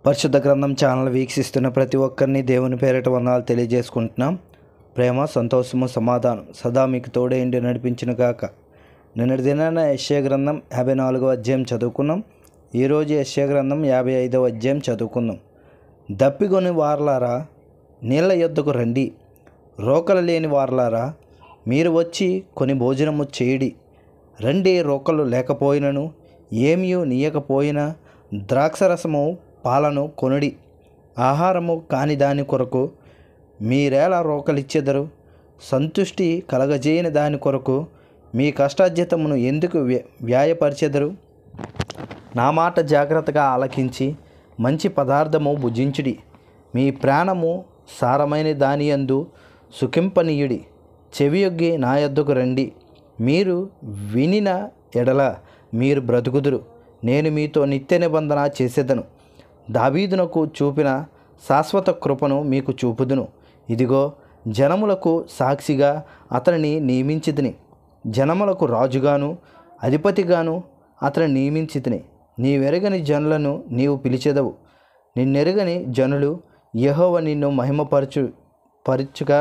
పరిశుద్ధ గ్రంథం ఛానల్ వీక్షిస్తున్న ప్రతి ఒక్కరిని దేవుని పేరిట వందనాలు తెలియజేసుకుంటున్నాం. ప్రేమ, సంతోషము, సమాధానం సదా మీకు తోడేండి నడిపించిన గాక. నిన్నటి దినాన యెషయా గ్రంథం 54వ అధ్యాయం చదువుకున్నాం. ఈరోజు యెషయా గ్రంథం 55వ అధ్యాయం చదువుకుందాం. దప్పిగొని వారలారా నీళ్ల యొద్దకు రండి, రోకలు లేని వారలారా మీరు వచ్చి కొని భోజనము చేయుడి. రండి, రోకలు లేకపోయినను ఏమీ నీయకపోయినా ద్రాక్షరసము పాలను కొనుడి. ఆహారము కాని దాని కొరకు మీరేలా రోకలిచ్చెదరు? సంతుష్టి కలగజేయని దాని కొరకు మీ కష్టార్జితమును ఎందుకు వ్యాయపరిచెదరు? నా మాట జాగ్రత్తగా ఆలకించి మంచి పదార్థము భుజించుడి. మీ ప్రాణము సారమైన దాని యందు సుఖింపనీయుడి. చెవియొగ్గి నా యొద్దకు రండి, మీరు వినిన ఎడల మీరు బ్రతుకుదురు. నేను మీతో నిత్య నిబంధన చేసేదను. దావీదునకు చూపిన శాశ్వత కృపను మీకు చూపుదును. ఇదిగో, జనములకు సాక్షిగా అతనిని నియమించితిని, జనములకు రాజుగాను అధిపతిగాను అతని నియమించితిని. నీవెరగని జనులను నీవు పిలిచెదవు. నిన్నెరగని జనులు యెహోవా నిన్ను మహిమపరచుగా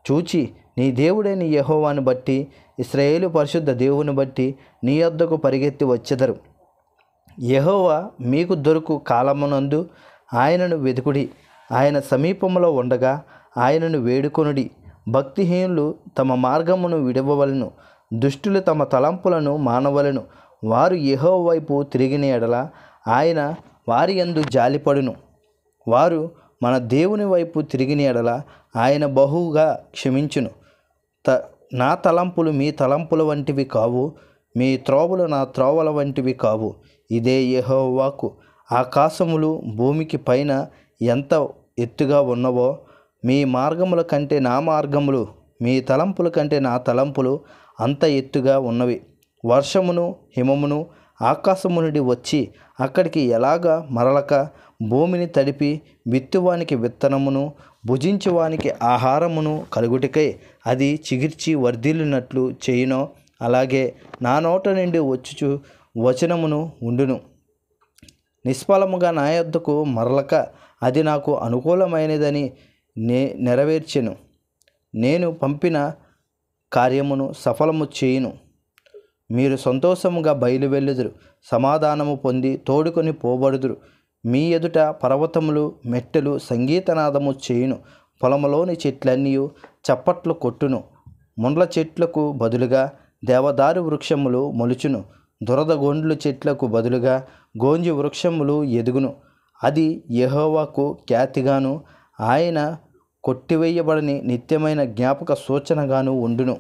చూచి నీ దేవుడైన యెహోవాను బట్టి, ఇశ్రాయేలు పరిశుద్ధ దేవుని బట్టి నీ యొద్దకు పరిగెత్తి వచ్చెదరు. యెహోవా మీకు దొరుకు కాలమునందు ఆయనను వెతుకుడి. ఆయన సమీపంలో ఉండగా ఆయనను వేడుకొనుడి. భక్తిహీనులు తమ మార్గమును విడవవలెను, దుష్టులు తమ తలంపులను మానవలెను. వారు యెహోవా వైపు తిరిగిన ఎడల ఆయన వారి యందు జాలిపడును. వారు మన దేవుని వైపు తిరిగిన ఎడల ఆయన బహుగా క్షమించును. నా తలంపులు మీ తలంపుల వంటివి కావు, మీ త్రోవలు నా త్రోవల వంటివి కావు. ఇదే యెహోవాకు. ఆకాశములు భూమికి పైన ఎంత ఎత్తుగా ఉన్నవో మీ మార్గముల కంటే నా మార్గములు, మీ తలంపుల కంటే నా తలంపులు అంత ఎత్తుగా ఉన్నవి. వర్షమును హిమమును ఆకాశము నుండి వచ్చి అక్కడికి ఎలాగా మరలక భూమిని తడిపి విత్తువానికి విత్తనమును భుజించువానికి ఆహారమును కలుగుటకై అది చిగిర్చి వర్ధిల్లినట్లు చేయునో, అలాగే నా నోట నుండి వచ్చుచు వచనమును ఉండును. నిష్ఫలముగా నా యొద్దకు మరలక అది నాకు అనుకూలమైనదని నెరవేర్చెను. నేను పంపిన కార్యమును సఫలము చేయును. మీరు సంతోషముగా బయలువెళ్ళుదురు, సమాధానము పొంది తోడుకొని పోబడుదురు. మీ ఎదుట పర్వతములు మెట్టెలు సంగీతనాదము చేయును. పొలములోని చెట్లన్నీ చప్పట్లు కొట్టును. ముండ్ల చెట్లకు బదులుగా దేవదారు వృక్షములు మొలుచును. దురదగొండ్లు చెట్లకు బదులుగా గోంజి వృక్షములు ఎదుగును. అది యెహోవాకు ఖ్యాతిగాను ఆయన కొట్టివేయబడని నిత్యమైన జ్ఞాపక సూచనగాను ఉండును.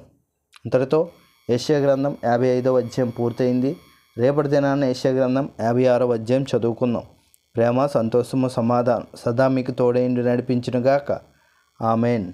ఇంతటితో యెషయా గ్రంథం 55వ అధ్యాయం పూర్తయింది. రేపటి దినాన యెషయా గ్రంథం 56వ అధ్యాయం చదువుకుందాం. ప్రేమ, సంతోషము, సమాధానం సదా మీకు తోడైండి నడిపించునుగాక. ఆమెన్.